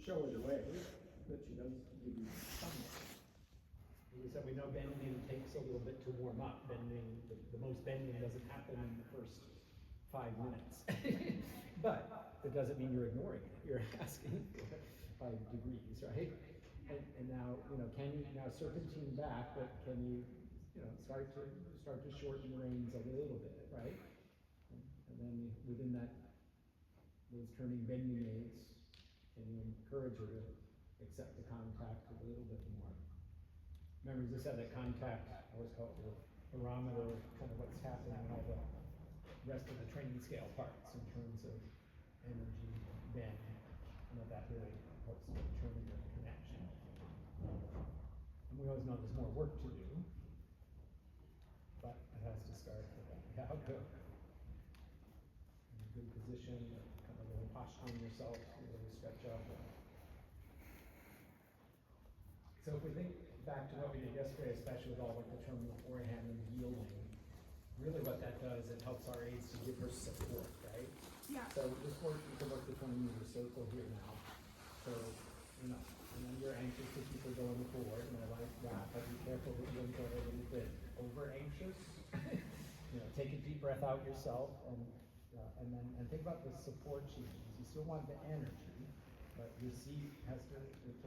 show it away, but she does give you some. We said we know bending takes a little bit to warm up. Bending, the most bending doesn't happen in the first 5 minutes. But it doesn't mean you're ignoring it. You're asking for 5 degrees, right? And now, can you now serpentine back, but can you, start to shorten the reins a little bit, right? And then within those turning bending aids, can you encourage her to accept the contact a little bit more? Remember, we just had that contact, I always call it the barometer, kind of what's happening in all the rest of the training scale parts in terms of energy, bend, that really helps to determine your connection. And we always know there's more work to do, but it has to start with that. Yeah, good. In a good position, kind of really posturing yourself, really stretch up. So if we think back to what we did yesterday, especially with all like the terminal forehand and yielding, really what that does, it helps our aids to give her support, right? Yeah. So you can work the 20-meter circle here now. So, and then you're anxious to keep her going forward, and I like that, but be careful that you don't get a little bit over anxious. Take a deep breath out yourself, and think about the support she needs. You still want the energy, but your seat has to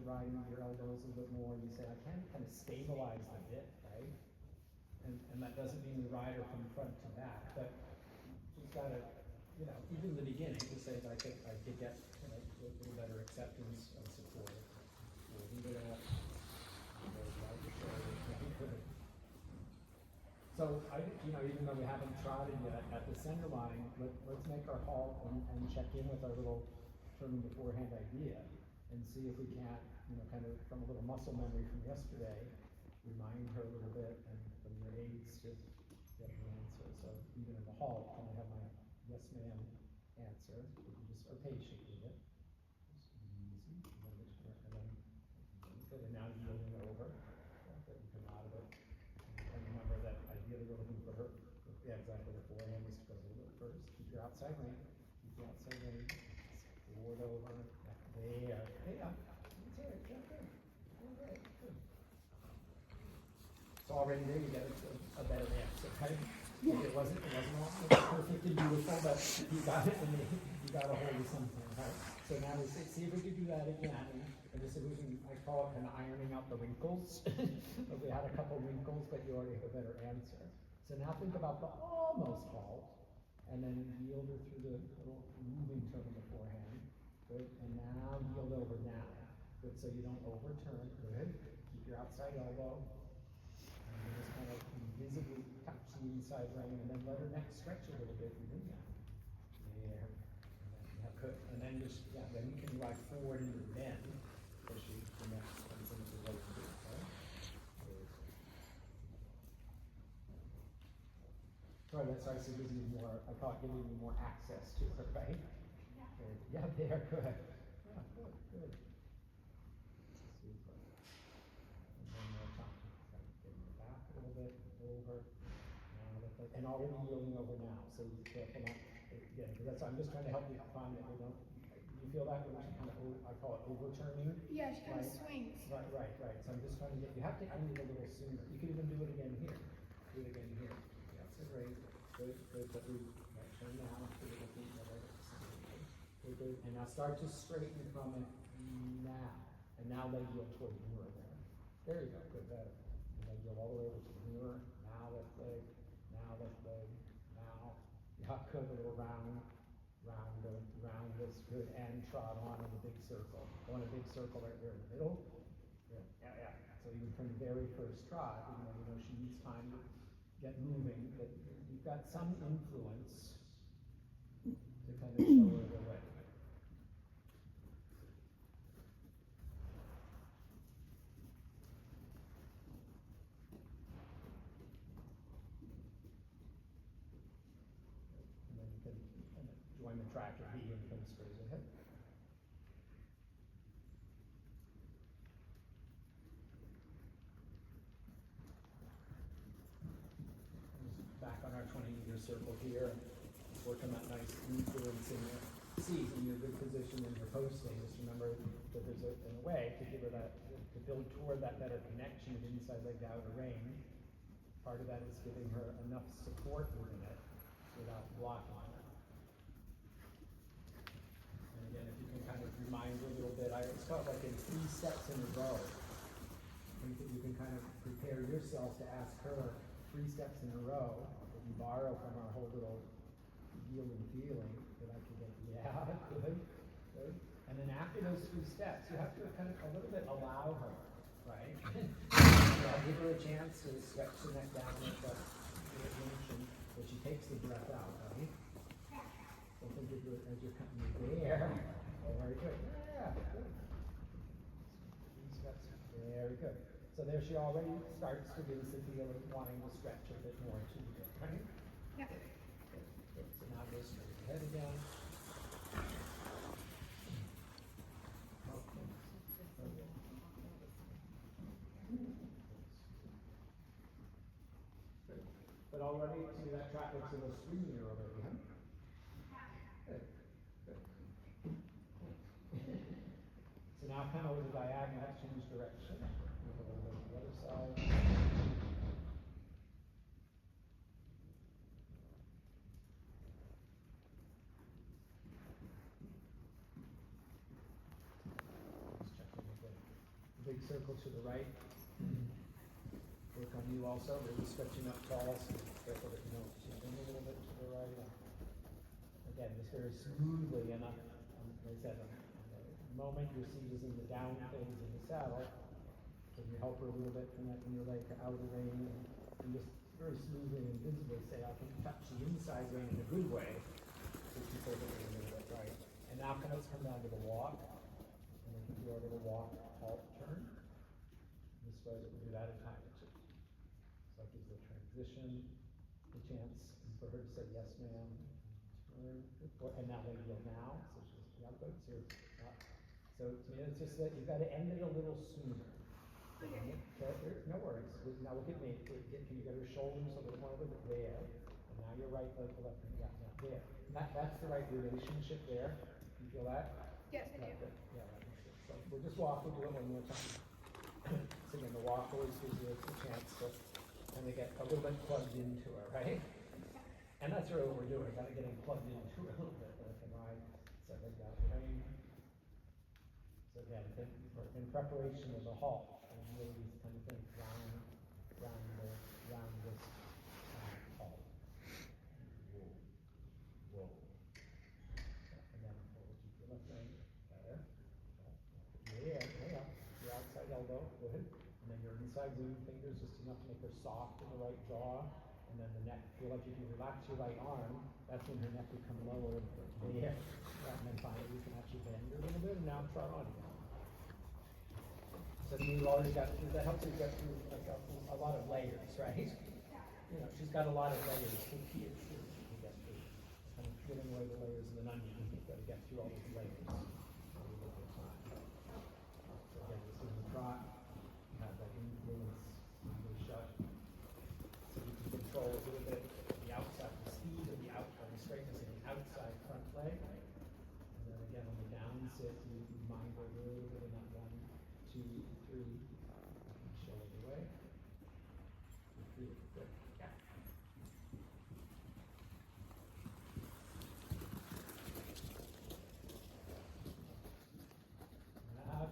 ride into your elbows a little bit more. You say, I can kind of stabilize the bit, right? And that doesn't mean we ride her from front to back, but she's got to, even in the beginning, to say, I think I could get a little better acceptance of support. So even though we haven't trotted yet at the center line, let's make our halt and check in with our little turning the forehand idea and see if we can't, kind of from a little muscle memory from yesterday, remind her a little bit and from your aids to get an answer. So even in the halt, can I have my yes ma'am answer? You just are patient with it. Just easy. And now yielding over. That you come out of it. And remember that ideally we're looking for her. Yeah, exactly. The forehand is to go a little bit first. Keep your outside rein. Keep your outside rein. Forward over. There. Hey, that's all right. Jump in. All right. Good. So already there you get a better answer, right? Yeah. It wasn't all perfectly beautiful, but you got it, and you got a hold of something, right? So now we see if we could do that again, and just if we can, I call it kind of ironing out the wrinkles. But we had a couple wrinkles, but you already have a better answer. So now think about the almost halt, and then yield her through the little moving turn of the forehand. Good, and now yield over now. Good, so you don't overturn. Good. Keep your outside elbow. And just kind of invisibly touch the inside rein, and then let her neck stretch a little bit within that. There. Good. And then then you can ride forward into the bend, as the neck comes into the right foot. Okay? Sorry, that starts to give you more, I call it giving you more access to her, right? Yeah, there, good. Yeah, good. Super. And one more time. Getting it back a little bit, over. And already yielding over now. So you careful not, again, because I'm just trying to help you find that we don't, you feel that when she kind of, I call it overturning? Yeah, she kind of swings. Right. So I'm just trying to get, you have to end it a little sooner. You can even do it again here. Do it again here. Yeah, so great. Good, but we turn now to the feet. Good. And now start to straighten from it now. And now leg yield toward the mirror there. There you go, good, better. And leg yield all the way over to the mirror. Now left leg, now left leg, now. Yeah, good, a little round this, good, and trot on in the big circle. I want a big circle right there in the middle. Yeah. So even from the very first trot, even though she needs time to get moving, but you've got some influence to kind of show her the way. And then you can join the track at B and come straight ahead. Back on our 20-meter circle here, work on that nice influence in your seat, in your good position in your posting, just remember that there's in a way to give her that, to build toward that better connection of inside leg to outer range. Part of that is giving her enough support within it without blocking her. And again, if you can kind of remind her a little bit, I always call it like in 3 steps in a row. And you can kind of prepare yourself to ask her 3 steps in a row that you borrow from our whole little yielding feeling that I can get, yeah, good, good. And then after those 3 steps, you have to kind of a little bit allow her, right? Give her a chance to stretch the neck down and trust the attention that she takes the breath out, right? So think of it as you're coming there. Very good. Yeah, good. 3 steps. Very good. So there she already starts to give us the feeling wanting to stretch a bit more too, right? Yeah. Good. So now go straight ahead again. But already, see that track looks a little streamier already, huh? Good, good. So now kind of with the diagonal, change direction. Move a little bit to the other side. Just checking again. Big circle to the right. Work on you also, really stretching up tall, so careful that you don't shift in a little bit to the right. Again, just very smoothly, and like I said, the moment your seat is in the down phase of the saddle, can you help her a little bit from that inner leg to outer rein, and just very smoothly and visibly say, I can touch the inside rein in a good way, so she pulls it a little bit right. And now let's come down to the walk, and we can do our little walk, halt, turn. This way that we do that a time or two. So that gives the transition a chance for her to say yes, ma'am. And now they yield now. So she's yeah, good. So to me, it's just that you've got to end it a little sooner. Okay. No worries. Now look at me. Can you get her shoulders a little more over there? And now your right leg to left leg. Yeah, now there. That's the right relationship there. You feel that? Yes, I do. Good. Yeah, right. So we'll just walk. We'll do it one more time. So again, the walk always gives you a chance to kind of get a little bit plugged into her, right? And that's really what we're doing, kind of getting plugged into her a little bit. Okay, right? So they've got the rein. So again, in preparation of the halt, and really just kind of think round this halt. Whoa. And then we'll keep your left rein there. Yeah, the outside elbow, good. And then your inside lean fingers, just enough to make her soft in the right jaw. And then the neck, feel like if you relax your right arm, that's when her neck would come lower there. And then finally you can actually bend her a little bit and now trot on again. So you've already got, that helps you get through like a lot of layers, right? You know, she's got a lot of layers to get through. Kind of giving away the layers of an onion, you've got to get through all these layers. So again, this is the trot, you have that influence, you're shut. So you can control a little bit the outside, the speed of the outside, the straightness of the outside front leg. And then again, on the down sit, you mind a little bit in that 1, 2, 3, show it away. 3, good, yeah.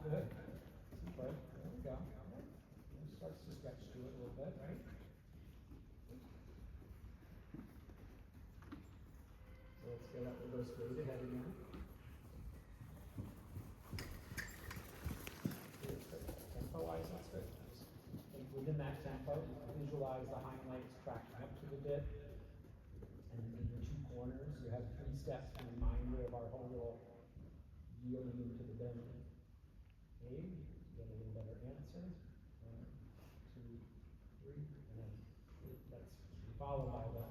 Good. Super. There we go. It starts to stretch to it a little bit, right? So let's get up and go straight ahead again. Tempo-wise, that's good. And within that tempo, visualize the hind legs tracking up to the bit. And in the 2 corners, you have 3 steps, a reminder of our whole little yielding into the bend. Okay, get a little better answer. 1, 2, 3, and then that's followed by the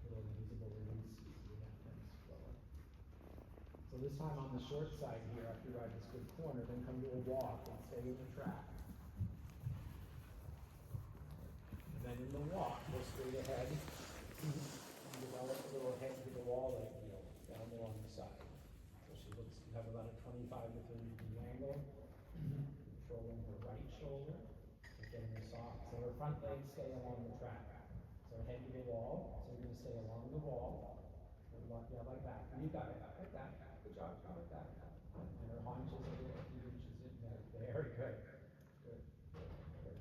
little invisible release. So this time on the short side here, after you ride this good corner, then come to a walk and stay in the track. And then in the walk, go straight ahead and develop a little head to the wall like heel down along the side. So she looks have about a 25 to 30 degree angle. Controlling her right shoulder, and getting her soft. So her front legs stay along the track. So head to the wall, so you're gonna stay along the wall. And yeah, like that. You got it, like that. Good job, like that. And her haunches are a few inches in there. Very good. Good, good,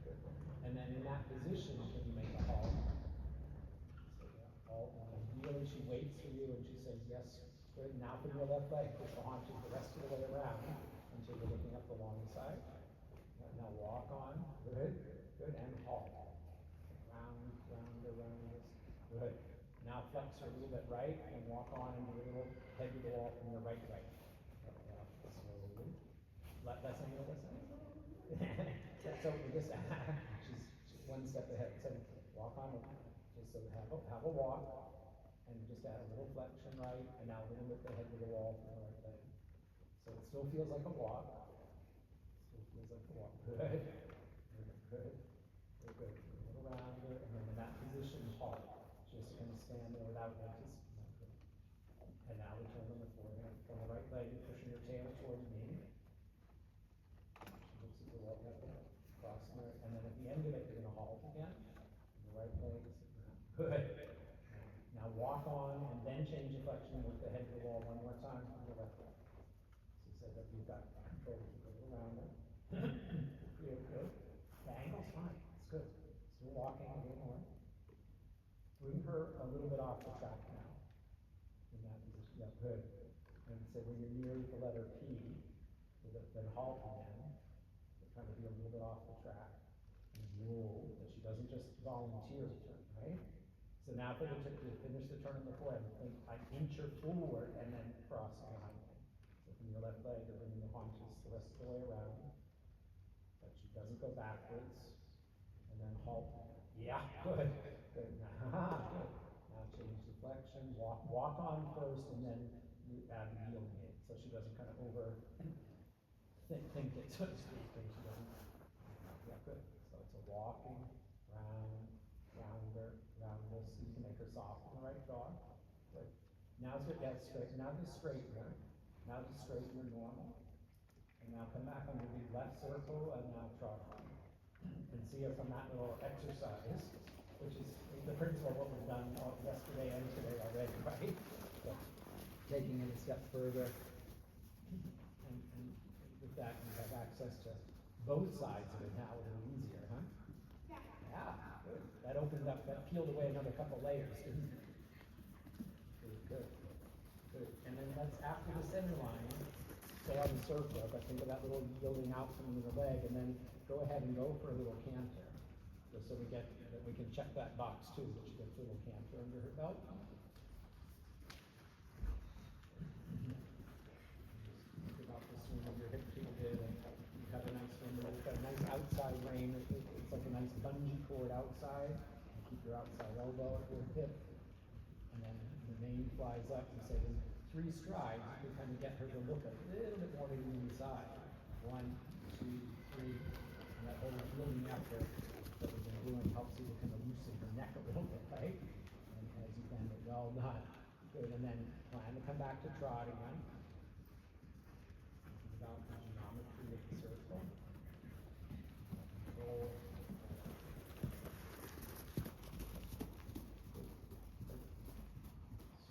good, good. And then in that position, can you make a halt? So yeah, halt, and ideally she waits for you and she says, yes, good. Now from your left leg, push the haunches the rest of the way around until you're looking up the long side. Now walk on, good, good, and halt. Round, round, around this, good. Now flex her a little bit right, and walk on and do a little head to the wall from your right leg. Slowly. Less angle, less angle. So we just, she's one step ahead, so walk on, just so have a walk, and just add a little flexion right, and now a little bit the head to the wall from the right leg. So it still feels like a walk. Feels like a walk. Good. Good. Good. Good. A little rounder, and then in that position, halt. Just kind of stand there without edges. And now we turn on the forehead. On the right leg, you're pushing your tail towards me. She looks at the wall, crossing her, and then at the end of it, you're going to halt again. The right leg. Good. Now walk on, and then change the flexion with the head to the wall one more time from the left leg. So that you've got control to go around it. Good, good. The angle's fine, it's good. Still walking a little more. Bring her a little bit off the track now. In that position, yeah, good. And so when you're near the letter P, then halt again. So trying to be a little bit off the track. And whoa, that she doesn't just volunteer to turn, right? So now for the to finish the turn on the forehead, I inch her forward and then cross behind me. So from your left leg, you're bringing the haunches the rest of the way around. But she doesn't go backwards. And then halt. Yeah, good. Good. Good. Now change the flexion. Walk on first, and then you add the yielding in. So she doesn't kind of think it, so to speak. And she doesn't. Yeah, good. So it's a walking, round, rounder, rounder. So you can make her soft in the right jaw. Good. Now it's good. Yeah, straight. Now just straighten her. Now just straighten her normal. And now come back under the left circle, and now trot on. And see her from that little exercise, which is the principle of what we've done yesterday and today already, right? So taking it a step further, and with that you have access to both sides of it now a little easier, huh? Yeah, good. That opened up, that peeled away another couple layers, didn't it? Good, good. And then that's after the center line. Stay on the circle, but think of that little yielding out from the leg, and then go ahead and go for a little canter. Just so we can check that box too, that she gets a little canter under her belt. Think about the swing of your hip tilted, and you have a nice swing, you've got a nice outside rein, it's like a nice bungee cord outside. You keep your outside elbow at your hip, and then the mane flies up, and say, 3 strides, you can kind of get her to look a little bit more to the inside. 1, 2, 3, and that whole yielding effort that we've been doing helps you to kind of loosen her neck a little bit, right? And as you bend it, well done. Good, and then plan to come back to trot again. Think about the geometry of the circle. Control.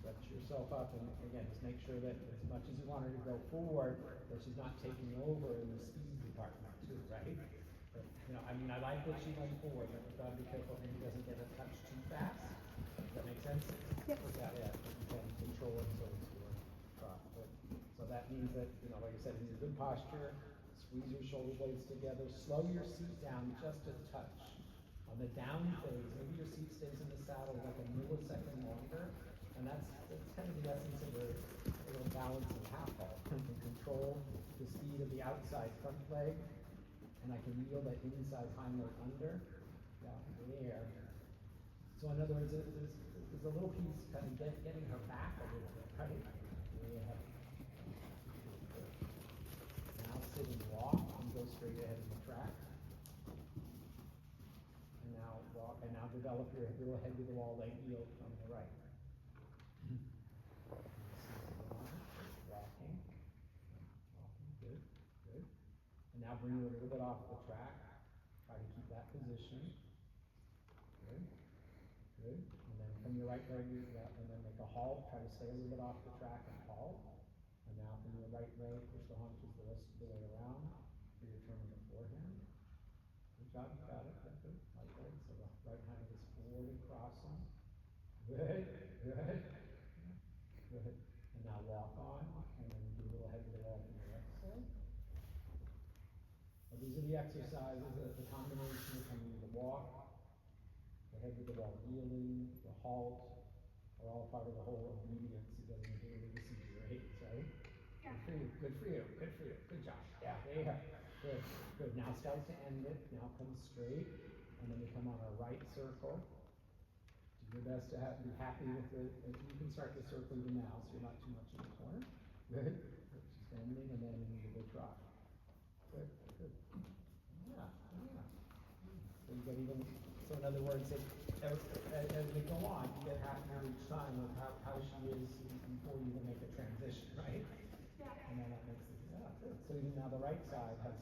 Stretch yourself up, and again, just make sure that as much as you want her to go forward, that she's not taking over in the speed department too, right? But, I mean, I like that she went forward, but we've got to be careful that he doesn't get a touch too fast. Does that make sense? Yep. Yeah, you can control it so it's your but, so that means that, like I said, in your good posture, squeeze your shoulder blades together, slow your seat down just a touch. On the down phase, maybe your seat stays in the saddle like a millisecond longer. And that's kind of the essence of a little balancing half halt. I can control the speed of the outside front leg, and I can yield that inside hind leg under. Yeah, there. So in other words, there's a little piece kind of getting her back a little bit, right? Yeah. Now sit and walk and go straight ahead of the track. And now walk, and now develop your little head to the wall leg yield from the right. Walking, Now bring her a little bit off the track. Try to keep that position. Good. Good. And then from your right leg, and then make a halt. Try to stay a little bit off the track and halt. And now from your right leg, push the haunches the rest of the way around. For your turn in the forehand. Good job, you got it. Good, good. Right leg, so the right hand is forward and crossing. Good, good. Good. And now walk on, and then do a little head to the wall from your left side. Well, these are the exercises, the combination of coming to the walk, the head to the wall wheeling, the halt, are all part of the whole obedience. It doesn't really listen to your aids, right? Yeah. Good for you, good for you, good for you, good job. Yeah, there you go. Good, good. Now start to end it. Now come straight, and then we come on our right circle. Do your best to be happy with it. You can start the circle even now, so you're not too much in the corner. Good. Just ending and then into the trot. Good, good. Yeah, yeah. So you get even, so in other words, as we go on, you get happier each time with how she is before you even make a transition, right? Yeah. And then that makes it, yeah, good. So even now the right side has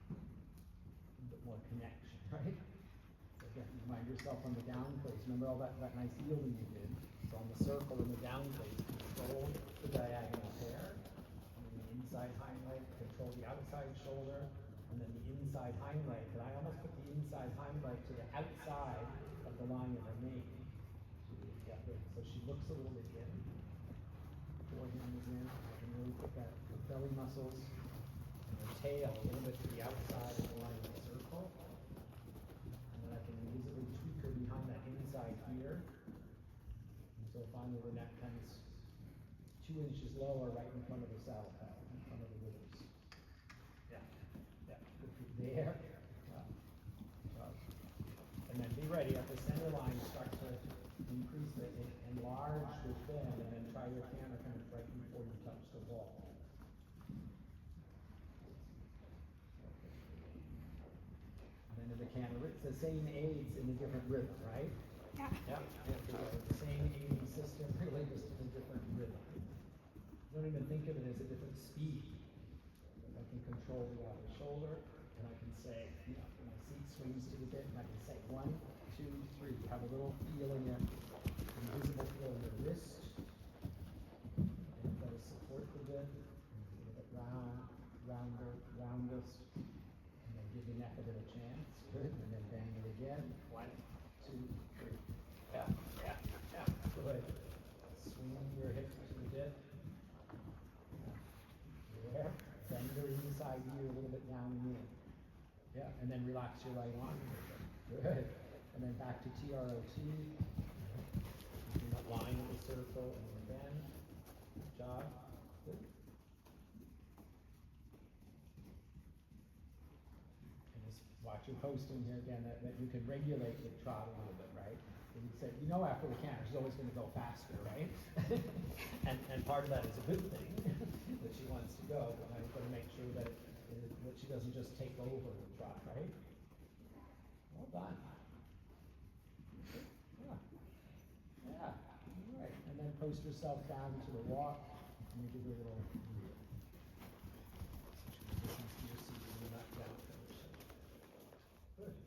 a bit more connection, right? So again, remind yourself on the down place. Remember all that nice yielding you did? So on the circle in the down place, control the diagonal pair. And then the inside hind leg, control the outside shoulder. And then the inside hind leg. And I almost put the inside hind leg to the outside of the line of her mane. Yeah, good. So she looks a little bit in. Forehand is in. I can really put that the belly muscles and the tail a little bit to the outside of the line of the circle. And then I can visibly tweak her behind that inside here. Until finally the neck comes 2 inches lower right in front of the saddle pad, in front of the withers. Yeah, yeah, good for you there. Well, and then be ready at the center line, start to increase it, enlarge the fin, and then try your camera kind of right before you touch the wall. And then in the camera, it's the same aids in a different rhythm, right? Yeah. Yeah, the same aiding system, really just in a different rhythm. Don't even think of it as a different speed. I can control the outer shoulder, and I can say, you know, my seat swings to the bit, and I can say 1, 2, 3. Have a little feel in your invisible feel in your wrist. And try to support the bit, and a little bit roundest, and then give your neck a bit of chance. Good, and then bang it again. 1, 2, 3. Yeah, yeah, yeah. Good. Swing your hips to the bit. There. Bend your inside ear a little bit down and in. Yeah, and then relax your right arm. Good. And then back to TROT. Keeping that line in the circle and then bend. Good job. Good. And just watch your posting here again, that you can regulate the trot a little bit, right? And you said, you know, after the canter, she's always going to go faster, right? and part of that is a good thing that she wants to go, but I'm going to make sure that she doesn't just take over the trot, right? Well done. Yeah. Yeah. All right. And then post yourself down to the walk, and you do a little wheel. So she listens to your seat and you're not down finish. Good.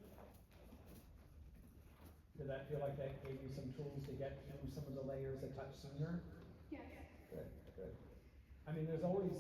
Did that feel like that gave you some tools to get through some of the layers a touch sooner? Yes. Good, good. I mean, there's always